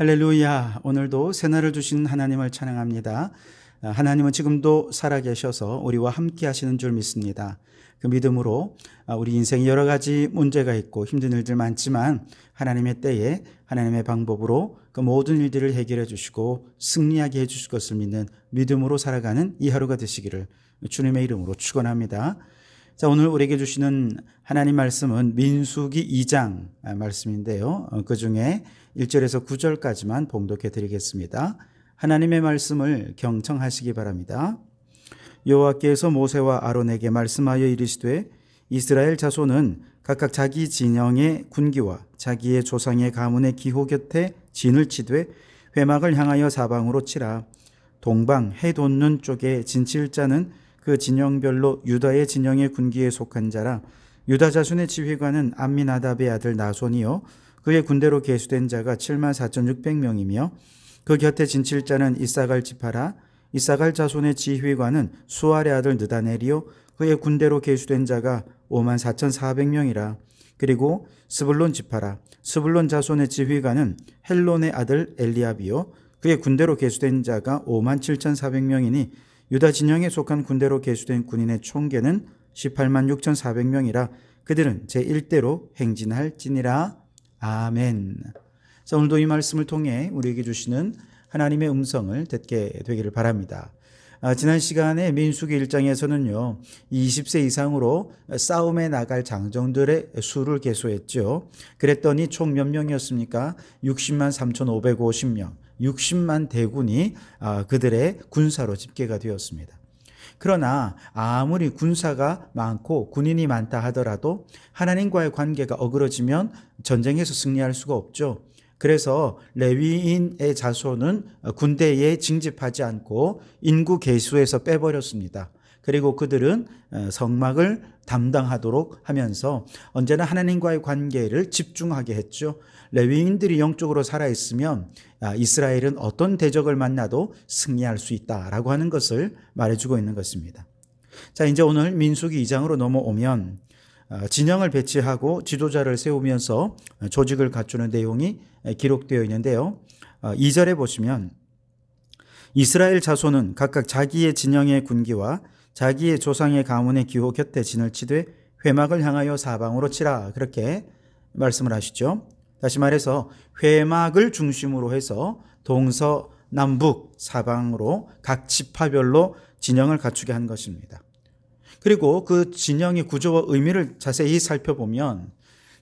할렐루야. 오늘도 새날을 주신 하나님을 찬양합니다. 하나님은 지금도 살아계셔서 우리와 함께 하시는 줄 믿습니다. 그 믿음으로 우리 인생에 여러 가지 문제가 있고 힘든 일들 많지만 하나님의 때에 하나님의 방법으로 그 모든 일들을 해결해 주시고 승리하게 해 주실 것을 믿는 믿음으로 살아가는 이 하루가 되시기를 주님의 이름으로 축원합니다. 자, 오늘 우리에게 주시는 하나님 말씀은 민수기 2장 말씀인데요. 그 중에 1절에서 9절까지만 봉독해 드리겠습니다. 하나님의 말씀을 경청하시기 바랍니다. 여호와께서 모세와 아론에게 말씀하여 이르시되 이스라엘 자손은 각각 자기 진영의 군기와 자기의 조상의 가문의 기호 곁에 진을 치되 회막을 향하여 사방으로 치라. 동방 해 돋는 쪽에 진칠 자는 그 진영별로 유다의 진영의 군기에 속한 자라. 유다 자손의 지휘관은 암미나답의 아들 나손이요 그의 군대로 계수된 자가 74,600명이며 그 곁에 진칠 자는 이사갈 지파라. 이사갈 자손의 지휘관은 수알의 아들 느다넬이요 그의 군대로 계수된 자가 54,400명이라. 그리고 스불론 지파라. 스불론 자손의 지휘관은 헬론의 아들 엘리압이요 그의 군대로 계수된 자가 57,400명이니 유다 진영에 속한 군대로 계수된 군인의 총계는 186,400명이라. 그들은 제1대로 행진할지니라. 아멘. 자, 오늘도 이 말씀을 통해 우리에게 주시는 하나님의 음성을 듣게 되기를 바랍니다. 지난 시간에 민수기 1장에서는요 20세 이상으로 싸움에 나갈 장정들의 수를 계수했죠. 그랬더니 총 몇 명이었습니까? 60만 3,550명 60만 대군이 그들의 군사로 집계가 되었습니다. 그러나 아무리 군사가 많고 군인이 많다 하더라도 하나님과의 관계가 어그러지면 전쟁에서 승리할 수가 없죠. 그래서 레위인의 자손은 군대에 징집하지 않고 인구 계수에서 빼버렸습니다. 그리고 그들은 성막을 담당하도록 하면서 언제나 하나님과의 관계를 집중하게 했죠. 레위인들이 영적으로 살아있으면 이스라엘은 어떤 대적을 만나도 승리할 수 있다라고 하는 것을 말해주고 있는 것입니다. 자, 이제 오늘 민수기 2장으로 넘어오면 진영을 배치하고 지도자를 세우면서 조직을 갖추는 내용이 기록되어 있는데요. 2절에 보시면 이스라엘 자손은 각각 자기의 진영의 군기와 자기의 조상의 가문의 기호 곁에 진을 치되 회막을 향하여 사방으로 치라. 그렇게 말씀을 하시죠. 다시 말해서 회막을 중심으로 해서 동서남북 사방으로 각 지파별로 진영을 갖추게 한 것입니다. 그리고 그 진영의 구조와 의미를 자세히 살펴보면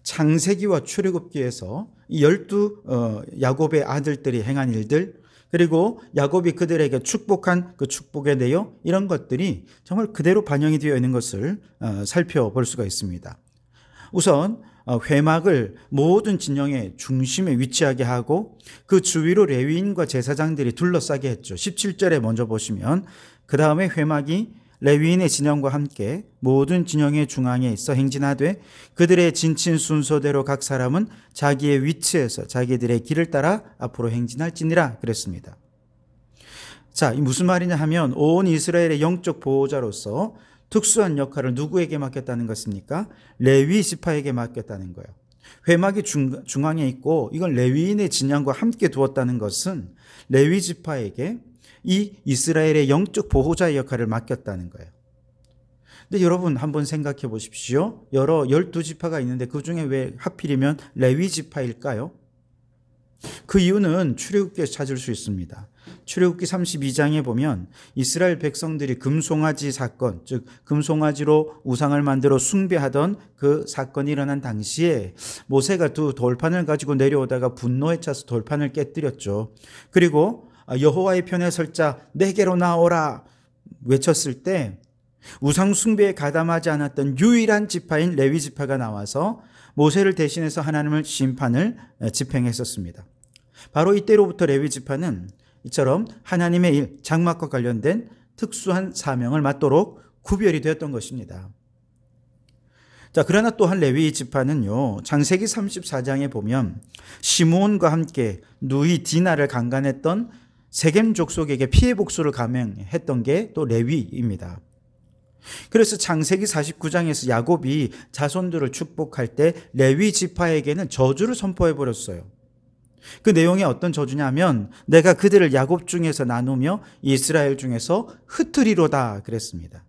창세기와 출애굽기에서 이 12 야곱의 아들들이 행한 일들, 그리고 야곱이 그들에게 축복한 그 축복의 내용, 이런 것들이 정말 그대로 반영이 되어 있는 것을 살펴볼 수가 있습니다. 우선 회막을 모든 진영의 중심에 위치하게 하고 그 주위로 레위인과 제사장들이 둘러싸게 했죠. 17절에 먼저 보시면 그 다음에 회막이 레위인의 진영과 함께 모든 진영의 중앙에 있어 행진하되 그들의 진친 순서대로 각 사람은 자기의 위치에서 자기들의 길을 따라 앞으로 행진할지니라 그랬습니다. 자, 이 무슨 말이냐 하면 온 이스라엘의 영적 보호자로서 특수한 역할을 누구에게 맡겼다는 것입니까? 레위 지파에게 맡겼다는 거예요. 회막이 중앙에 있고 이건 레위인의 진영과 함께 두었다는 것은 레위 지파에게 이 이스라엘의 영적 보호자의 역할을 맡겼다는 거예요. 근데 여러분 한번 생각해 보십시오. 여러 12지파가 있는데 그 중에 왜 하필이면 레위 지파일까요? 그 이유는 출애굽기에서 찾을 수 있습니다. 출애굽기 32장에 보면 이스라엘 백성들이 금송아지 사건, 즉 금송아지로 우상을 만들어 숭배하던 그 사건이 일어난 당시에 모세가 두 돌판을 가지고 내려오다가 분노에 차서 돌판을 깨뜨렸죠. 그리고 여호와의 편에 설자 내게로 나오라 외쳤을 때 우상 숭배에 가담하지 않았던 유일한 지파인 레위 지파가 나와서 모세를 대신해서 하나님을 심판을 집행했었습니다. 바로 이때로부터 레위 지파는 이처럼 하나님의 일, 장막과 관련된 특수한 사명을 맡도록 구별이 되었던 것입니다. 자, 그러나 또한 레위 지파는요, 창세기 34장에 보면 시므온과 함께 누이 디나를 강간했던 세겜 족속에게 피해 복수를 감행했던 게 또 레위입니다. 그래서 창세기 49장에서 야곱이 자손들을 축복할 때 레위 지파에게는 저주를 선포해 버렸어요. 그 내용이 어떤 저주냐면 내가 그들을 야곱 중에서 나누며 이스라엘 중에서 흩으리로다 그랬습니다.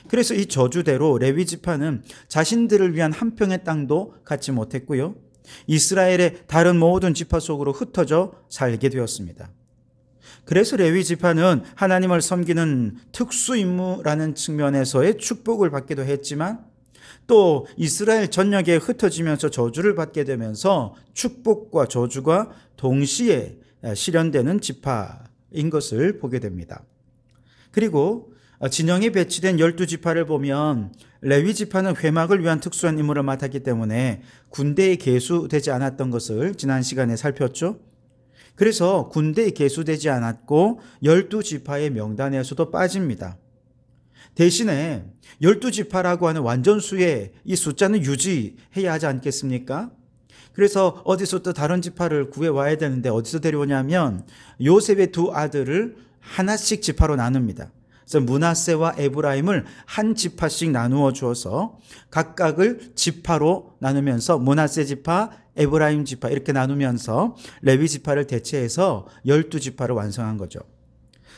그래서 이 저주대로 레위 지파는 자신들을 위한 한 평의 땅도 갖지 못했고요. 이스라엘의 다른 모든 지파 속으로 흩어져 살게 되었습니다. 그래서 레위 지파는 하나님을 섬기는 특수 임무라는 측면에서의 축복을 받기도 했지만 또 이스라엘 전역에 흩어지면서 저주를 받게 되면서 축복과 저주가 동시에 실현되는 지파인 것을 보게 됩니다. 그리고 진영에 배치된 12지파를 보면 레위 지파는 회막을 위한 특수한 임무를 맡았기 때문에 군대에 계수되지 않았던 것을 지난 시간에 살폈죠. 그래서 군대에 계수되지 않았고 12지파의 명단에서도 빠집니다. 대신에 12지파라고 하는 완전수의 이 숫자는 유지해야 하지 않겠습니까? 그래서 어디서 또 다른 지파를 구해와야 되는데 어디서 데려오냐면 요셉의 두 아들을 하나씩 지파로 나눕니다. 그래서 므낫세와 에브라임을 한 지파씩 나누어 주어서 각각을 지파로 나누면서 므낫세 지파, 에브라임 지파 이렇게 나누면서 레위 지파를 대체해서 12지파를 완성한 거죠.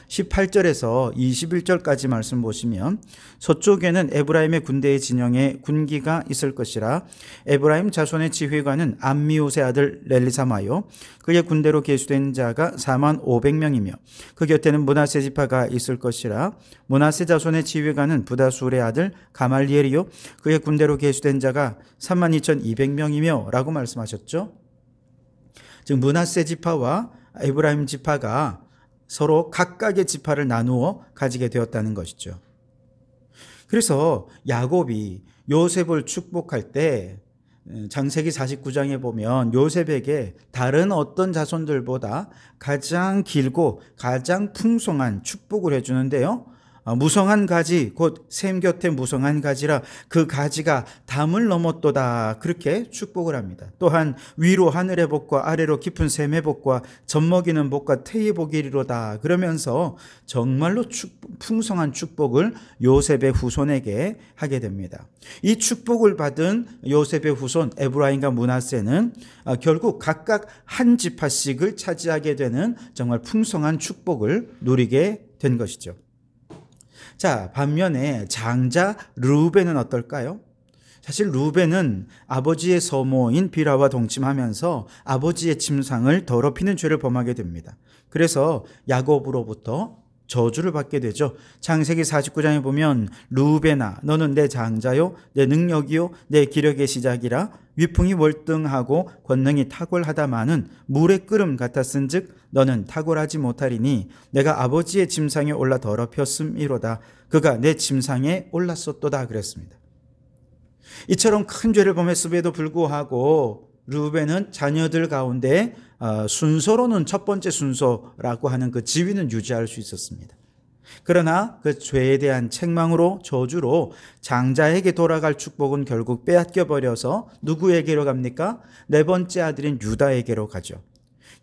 18절에서 21절까지 말씀 보시면 서쪽에는 에브라임의 군대의 진영에 군기가 있을 것이라 에브라임 자손의 지휘관은 암미옷의 아들 렐리사마요 그의 군대로 계수된 자가 4만 500명이며 그 곁에는 므낫세 지파가 있을 것이라 므낫세 자손의 지휘관은 부다술의 아들 가말리엘이요 그의 군대로 계수된 자가 3만 2,200명이며 라고 말씀하셨죠. 즉 므낫세 지파와 에브라임 지파가 서로 각각의 지파를 나누어 가지게 되었다는 것이죠. 그래서 야곱이 요셉을 축복할 때 창세기 49장에 보면 요셉에게 다른 어떤 자손들보다 가장 길고 가장 풍성한 축복을 해주는데요. 무성한 가지 곧 샘 곁에 무성한 가지라 그 가지가 담을 넘었도다 그렇게 축복을 합니다. 또한 위로 하늘의 복과 아래로 깊은 샘의 복과 젖먹이는 복과 태의 복이 이르로다 그러면서 정말로 풍성한 축복을 요셉의 후손에게 하게 됩니다. 이 축복을 받은 요셉의 후손 에브라임과 므낫세는 결국 각각 한 지파씩을 차지하게 되는 정말 풍성한 축복을 누리게 된 것이죠. 자, 반면에 장자 르우벤은 어떨까요? 사실 르우벤은 아버지의 서모인 비라와 동침하면서 아버지의 침상을 더럽히는 죄를 범하게 됩니다. 그래서 야곱으로부터 저주를 받게 되죠. 창세기 49장에 보면 르우벤아 너는 내 장자요 내 능력이요 내 기력의 시작이라 위풍이 월등하고 권능이 탁월하다마는 물의 끓음 같았은즉 너는 탁월하지 못하리니 내가 아버지의 침상에 올라 더럽혔음이로다 그가 내 침상에 올랐었도다 그랬습니다. 이처럼 큰 죄를 범했음에도 불구하고 르우벤은 자녀들 가운데 순서로는 첫 번째 순서라고 하는 그 지위는 유지할 수 있었습니다. 그러나 그 죄에 대한 책망으로 저주로 장자에게 돌아갈 축복은 결국 빼앗겨 버려서 누구에게로 갑니까? 네 번째 아들인 유다에게로 가죠.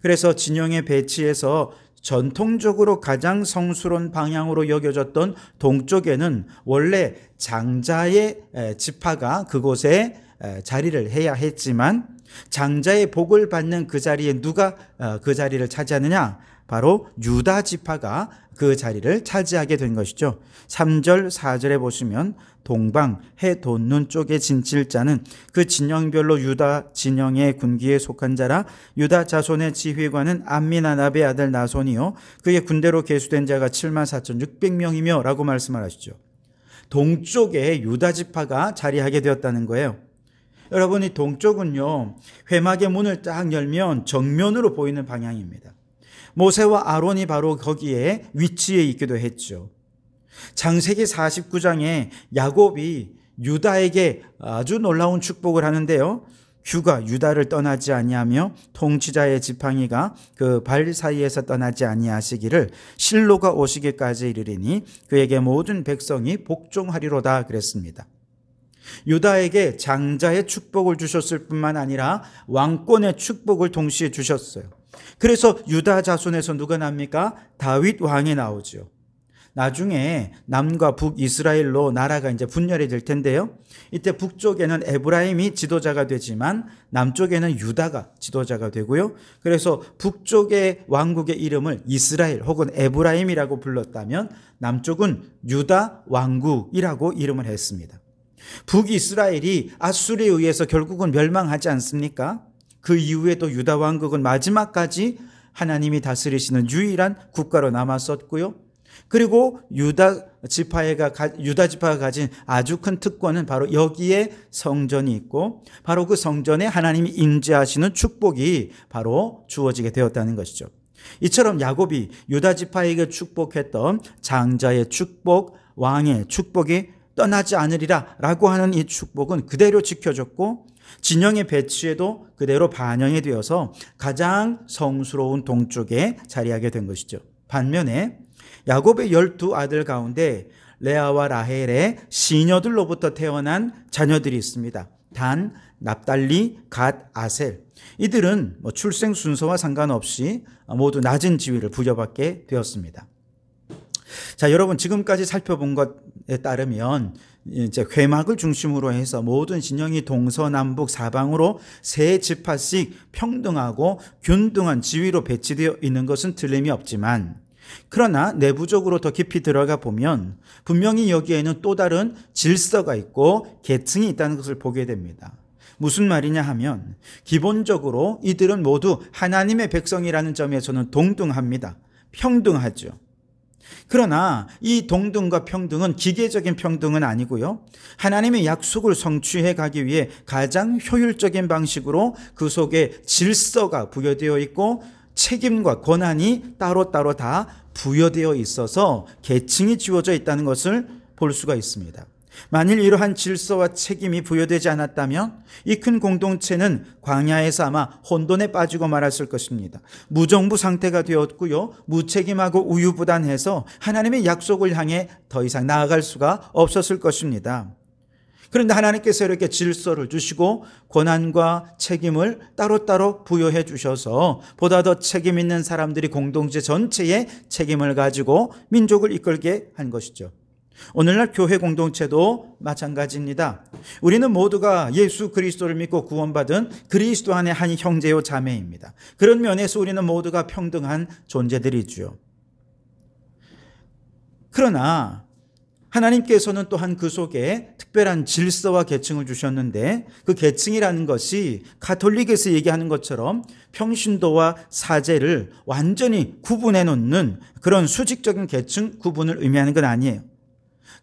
그래서 진영의 배치에서 전통적으로 가장 성스러운 방향으로 여겨졌던 동쪽에는 원래 장자의 지파가 그곳에 자리를 해야 했지만 장자의 복을 받는 그 자리에 누가 그 자리를 차지하느냐? 바로 유다 지파가 그 자리를 차지하게 된 것이죠. 3절 4절에 보시면 동방 해 돋는 쪽에 진칠 자는 그 진영별로 유다 진영의 군기에 속한 자라 유다 자손의 지휘관은 암미나답의 아들 나손이요 그의 군대로 계수된 자가 74,600명이며 라고 말씀을 하시죠. 동쪽에 유다 지파가 자리하게 되었다는 거예요. 여러분 이 동쪽은요 회막의 문을 딱 열면 정면으로 보이는 방향입니다. 모세와 아론이 바로 거기에 위치해 있기도 했죠. 창세기 49장에 야곱이 유다에게 아주 놀라운 축복을 하는데요. 휴가 유다를 떠나지 아니하며 통치자의 지팡이가 그 발 사이에서 떠나지 아니하시기를 실로가 오시기까지 이르리니 그에게 모든 백성이 복종하리로다 그랬습니다. 유다에게 장자의 축복을 주셨을 뿐만 아니라 왕권의 축복을 동시에 주셨어요. 그래서 유다 자손에서 누가 납니까? 다윗 왕이 나오죠. 나중에 남과 북 이스라엘로 나라가 이제 분열이 될 텐데요. 이때 북쪽에는 에브라임이 지도자가 되지만 남쪽에는 유다가 지도자가 되고요. 그래서 북쪽의 왕국의 이름을 이스라엘 혹은 에브라임이라고 불렀다면 남쪽은 유다 왕국이라고 이름을 했습니다. 북이스라엘이 아수르에 의해서 결국은 멸망하지 않습니까? 그 이후에도 유다 왕국은 마지막까지 하나님이 다스리시는 유일한 국가로 남았었고요. 그리고 유다 지파가 가진 아주 큰 특권은 바로 여기에 성전이 있고 바로 그 성전에 하나님이 임재하시는 축복이 바로 주어지게 되었다는 것이죠. 이처럼 야곱이 유다 지파에게 축복했던 장자의 축복, 왕의 축복이 떠나지 않으리라 라고 하는 이 축복은 그대로 지켜졌고 진영의 배치에도 그대로 반영이 되어서 가장 성스러운 동쪽에 자리하게 된 것이죠. 반면에 야곱의 12아들 가운데 레아와 라헬의 시녀들로부터 태어난 자녀들이 있습니다. 단, 납달리, 갓, 아셀. 이들은 출생 순서와 상관없이 모두 낮은 지위를 부여받게 되었습니다. 자, 여러분 지금까지 살펴본 것에 따르면 이제 회막을 중심으로 해서 모든 진영이 동서남북 사방으로 세 지파씩 평등하고 균등한 지위로 배치되어 있는 것은 틀림이 없지만 그러나 내부적으로 더 깊이 들어가 보면 분명히 여기에는 또 다른 질서가 있고 계층이 있다는 것을 보게 됩니다. 무슨 말이냐 하면 기본적으로 이들은 모두 하나님의 백성이라는 점에서는 동등합니다. 평등하죠. 그러나 이 동등과 평등은 기계적인 평등은 아니고요. 하나님의 약속을 성취해 가기 위해 가장 효율적인 방식으로 그 속에 질서가 부여되어 있고 책임과 권한이 따로따로 다 부여되어 있어서 계층이 지워져 있다는 것을 볼 수가 있습니다. 만일 이러한 질서와 책임이 부여되지 않았다면 이 큰 공동체는 광야에서 아마 혼돈에 빠지고 말았을 것입니다. 무정부 상태가 되었고요. 무책임하고 우유부단해서 하나님의 약속을 향해 더 이상 나아갈 수가 없었을 것입니다. 그런데 하나님께서 이렇게 질서를 주시고 권한과 책임을 따로따로 부여해 주셔서 보다 더 책임 있는 사람들이 공동체 전체의 책임을 가지고 민족을 이끌게 한 것이죠. 오늘날 교회 공동체도 마찬가지입니다. 우리는 모두가 예수 그리스도를 믿고 구원받은 그리스도 안의 한 형제요 자매입니다. 그런 면에서 우리는 모두가 평등한 존재들이죠. 그러나 하나님께서는 또한 그 속에 특별한 질서와 계층을 주셨는데 그 계층이라는 것이 가톨릭에서 얘기하는 것처럼 평신도와 사제를 완전히 구분해 놓는 그런 수직적인 계층 구분을 의미하는 건 아니에요.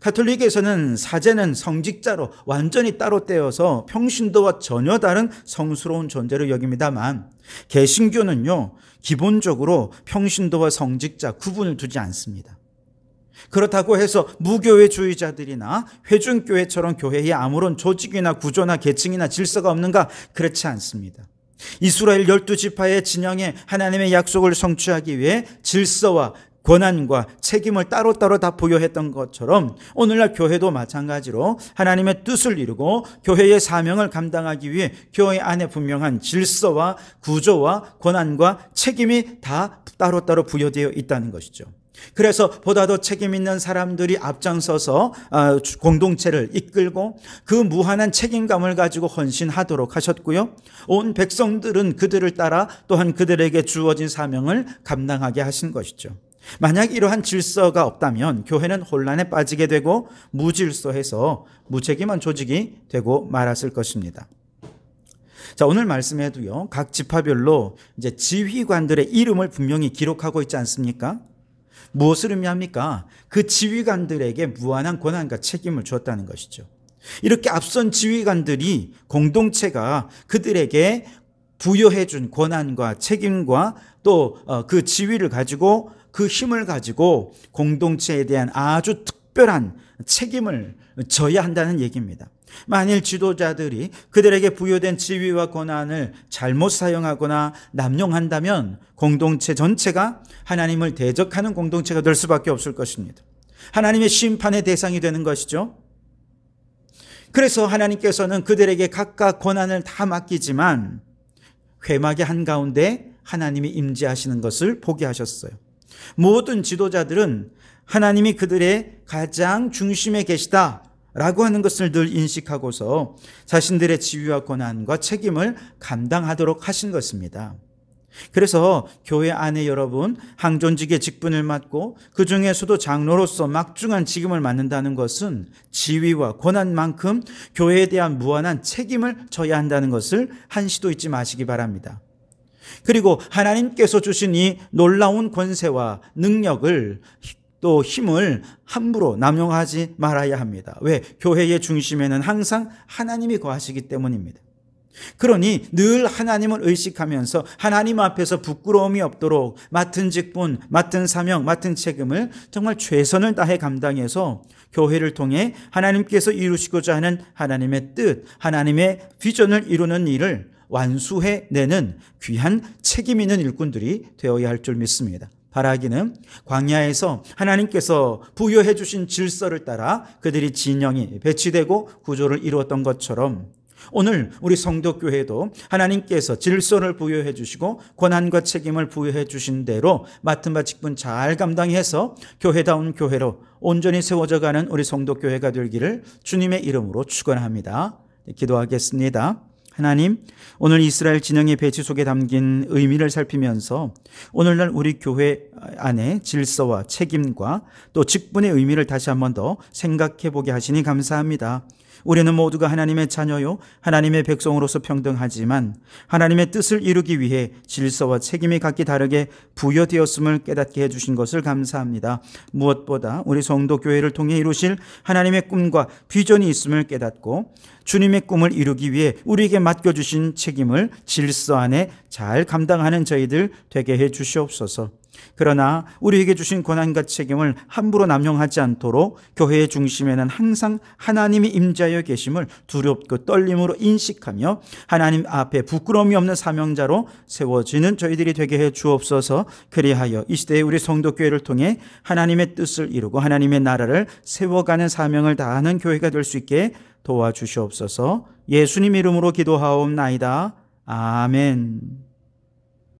가톨릭에서는 사제는 성직자로 완전히 따로 떼어서 평신도와 전혀 다른 성스러운 존재로 여깁니다만 개신교는요 기본적으로 평신도와 성직자 구분을 두지 않습니다. 그렇다고 해서 무교회주의자들이나 회중교회처럼 교회에 아무런 조직이나 구조나 계층이나 질서가 없는가? 그렇지 않습니다. 이스라엘 12지파의 진영에 하나님의 약속을 성취하기 위해 질서와 권한과 책임을 따로따로 다 부여했던 것처럼 오늘날 교회도 마찬가지로 하나님의 뜻을 이루고 교회의 사명을 감당하기 위해 교회 안에 분명한 질서와 구조와 권한과 책임이 다 따로따로 부여되어 있다는 것이죠. 그래서 보다 더 책임 있는 사람들이 앞장서서 공동체를 이끌고 그 무한한 책임감을 가지고 헌신하도록 하셨고요. 온 백성들은 그들을 따라 또한 그들에게 주어진 사명을 감당하게 하신 것이죠. 만약 이러한 질서가 없다면 교회는 혼란에 빠지게 되고 무질서해서 무책임한 조직이 되고 말았을 것입니다. 자, 오늘 말씀에도요, 각 지파별로 이제 지휘관들의 이름을 분명히 기록하고 있지 않습니까? 무엇을 의미합니까? 그 지휘관들에게 무한한 권한과 책임을 주었다는 것이죠. 이렇게 앞선 지휘관들이 공동체가 그들에게 부여해 준 권한과 책임과 또 그 지위를 가지고 그 힘을 가지고 공동체에 대한 아주 특별한 책임을 져야 한다는 얘기입니다. 만일 지도자들이 그들에게 부여된 지위와 권한을 잘못 사용하거나 남용한다면 공동체 전체가 하나님을 대적하는 공동체가 될 수밖에 없을 것입니다. 하나님의 심판의 대상이 되는 것이죠. 그래서 하나님께서는 그들에게 각각 권한을 다 맡기지만 회막의 한가운데 하나님이 임재하시는 것을 보게 하셨어요. 모든 지도자들은 하나님이 그들의 가장 중심에 계시다라고 하는 것을 늘 인식하고서 자신들의 지위와 권한과 책임을 감당하도록 하신 것입니다. 그래서 교회 안에 여러분 항존직의 직분을 맡고 그 중에서도 장로로서 막중한 직임을 맡는다는 것은 지위와 권한만큼 교회에 대한 무한한 책임을 져야 한다는 것을 한시도 잊지 마시기 바랍니다. 그리고 하나님께서 주신 이 놀라운 권세와 능력을 또 힘을 함부로 남용하지 말아야 합니다. 왜? 교회의 중심에는 항상 하나님이 거하시기 때문입니다. 그러니 늘 하나님을 의식하면서 하나님 앞에서 부끄러움이 없도록 맡은 직분, 맡은 사명, 맡은 책임을 정말 최선을 다해 감당해서 교회를 통해 하나님께서 이루시고자 하는 하나님의 뜻, 하나님의 비전을 이루는 일을 완수해내는 귀한 책임 있는 일꾼들이 되어야 할 줄 믿습니다. 바라기는 광야에서 하나님께서 부여해 주신 질서를 따라 그들이 진영이 배치되고 구조를 이루었던 것처럼 오늘 우리 성도교회도 하나님께서 질서를 부여해 주시고 권한과 책임을 부여해 주신 대로 맡은 바 직분 잘 감당해서 교회다운 교회로 온전히 세워져가는 우리 성도교회가 되기를 주님의 이름으로 축원합니다. 기도하겠습니다. 하나님, 오늘 이스라엘 진영의 배치 속에 담긴 의미를 살피면서 오늘날 우리 교회 안에 질서와 책임과 또 직분의 의미를 다시 한 번 더 생각해 보게 하시니 감사합니다. 우리는 모두가 하나님의 자녀요 하나님의 백성으로서 평등하지만 하나님의 뜻을 이루기 위해 질서와 책임이 각기 다르게 부여되었음을 깨닫게 해주신 것을 감사합니다. 무엇보다 우리 성도교회를 통해 이루실 하나님의 꿈과 비전이 있음을 깨닫고 주님의 꿈을 이루기 위해 우리에게 맡겨주신 책임을 질서 안에 잘 감당하는 저희들 되게 해 주시옵소서. 그러나 우리에게 주신 권한과 책임을 함부로 남용하지 않도록 교회의 중심에는 항상 하나님이 임재하여 계심을 두렵고 떨림으로 인식하며 하나님 앞에 부끄러움이 없는 사명자로 세워지는 저희들이 되게 해 주옵소서. 그리하여 이 시대에 우리 성도교회를 통해 하나님의 뜻을 이루고 하나님의 나라를 세워가는 사명을 다하는 교회가 될 수 있게 도와주시옵소서. 예수님 이름으로 기도하옵나이다. 아멘.